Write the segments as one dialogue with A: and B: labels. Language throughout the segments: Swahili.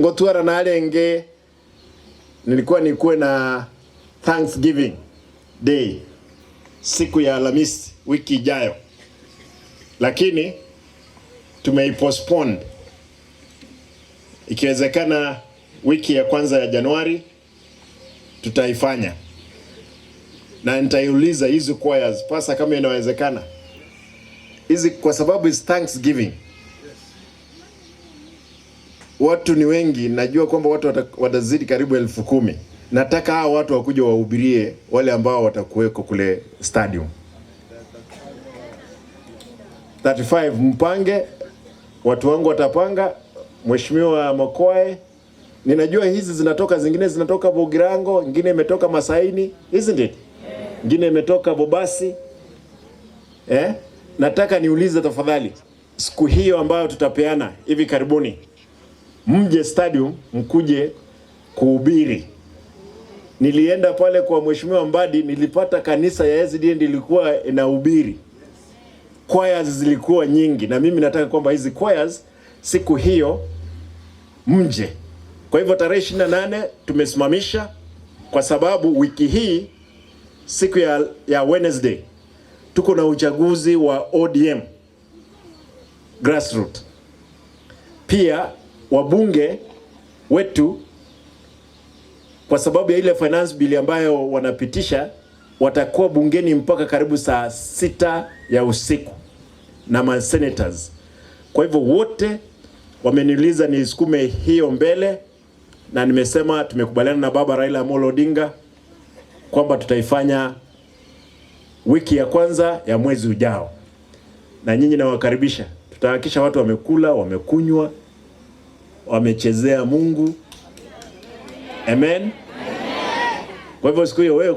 A: ngotwara na alenge nilikuwa nikuwe na Thanksgiving Day siku ya Alhamisi wiki ijayo, lakini tumeipostpone. Ikiwezekana wiki ya kwanza ya Januari tutaifanya, na nitaiuliza hizo choirs pasa kama inawezekana hizi, kwa sababu is Thanksgiving. Watu ni wengi, najua kwamba watu watazidi karibu 10,000. Nataka hao watu wakuja wahubirie wale ambao watakuweko kule stadium. 35 mpange, watu wangu watapanga. Mheshimiwa Mokoe, ninajua hizi zinatoka, zingine zinatoka Bogirango, nyingine imetoka Masaini, isn't it? Nyingine imetoka Bobasi. Nataka niulize tafadhali, siku hiyo ambayo tutapeana hivi karibuni, mje stadium mkuje kuhubiri. Nilienda pale kwa Mheshimiwa Mbadi, nilipata kanisa ya SDN ilikuwa inahubiri. Choirs zilikuwa nyingi, na mimi nataka kwamba hizi choirs siku hiyo mje. Kwa hivyo tarehe 28 tumesimamisha kwa sababu wiki hii siku ya Wednesday tuko na uchaguzi wa ODM grassroots. Pia wabunge wetu, kwa sababu ya ile finance bill ambayo wanapitisha, watakuwa bungeni mpaka karibu saa 6 ya usiku na ma senators. Kwa hivyo wote wameniuliza nisukume hiyo mbele, na nimesema tumekubaliana na Baba Raila Amolo Odinga kwamba tutaifanya wiki ya kwanza ya mwezi ujao. Na nyinyi nawakaribisha. Tutahakikisha watu wamekula, wamekunywa, wamechezea Mungu. Amen. Kwa hivyo siku hiyo wewe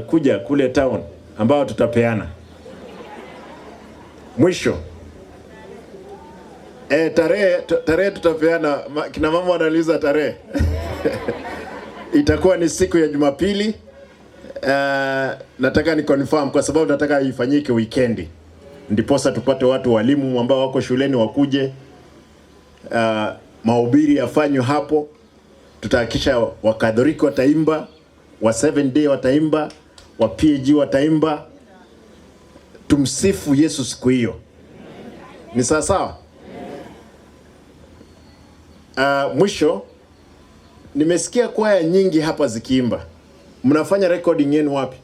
A: kuja kule town ambao tutapeana. Mwisho tarehe tutapeana, kina mama wanauliza tarehe. Itakuwa ni siku ya Jumapili. Nataka ni confirm kwa sababu nataka ifanyike weekendi. Ndiposa tupate watu walimu ambao wako shuleni wakuje. Mahubiri yafanywe hapo. Tutahakisha Wakatholiki wataimba, wa 7 day wataimba, wa PG wataimba. Tumsifu Yesu siku hiyo. Ni sawa sawa? Mwisho, nimesikia kwaya nyingi hapa zikiimba. Mnafanya recording yenu wapi?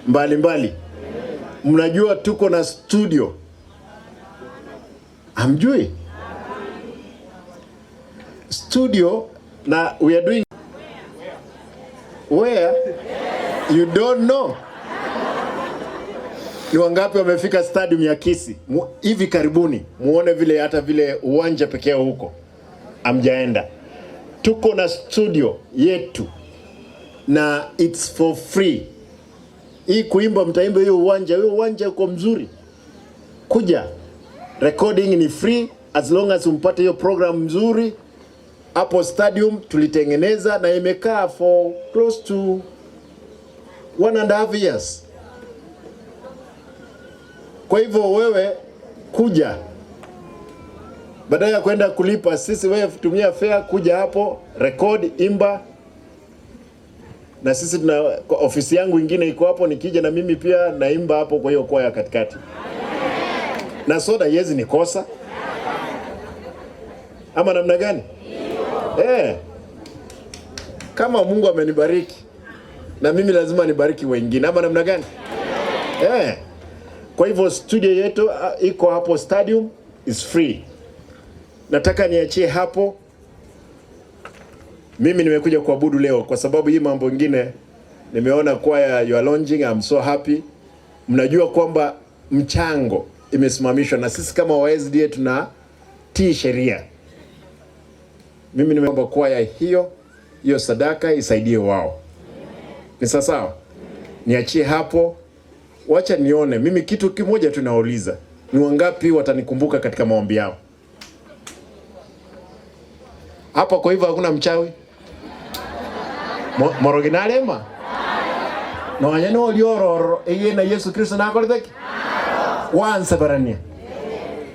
A: Mbali. Mnajua tuko na studio? Hamjui? Studio, na we are doing where you don't know. Ni wangapi wamefika stadium ya Kisii hivi karibuni? Muone vile, hata vile uwanja pekee huko amjaenda. Tuko na studio yetu na it's for free. Hii kuimba mtaimba hiyo uwanja uko mzuri. Kuja. Recording ni free as long as umpate hiyo program mzuri. Hapo stadium tulitengeneza na imekaa for close to 1.5 years. Kwa hivyo wewe kuja, badala ya kwenda kulipa sisi, wewe tumia fare, kuja hapo, record, imba. Na sisi tuna ofisi yangu ingine iko hapo, nikija na mimi pia naimba hapo kwa hiyo kwaya katikati. Na soda yezi ni kosa ama namna gani? Kama Mungu amenibariki, na mimi lazima nibariki wengine, ama namna gani? Kwa hivyo studio yetu iko hapo stadium, is free. Nataka niachie hapo. Mimi nimekuja kuabudu leo kwa sababu hii mambo mengine nimeona kwaya you are launching. I'm so happy. Mnajua kwamba mchango imesimamishwa, na sisi kama WSDA tunatii sheria. Mimi nimeomba kwaya hiyo sadaka isaidie wao. Ni sawa? Niachie hapo. Wacha nione. Mimi kitu kimoja tunauliza, ni wangapi watanikumbuka katika maombi yao? Hapa kwa hivyo hakuna mchawi. Moroginalema. No wanyano liororo eye na Yesu Kristo na akolitheki. Wansa barania.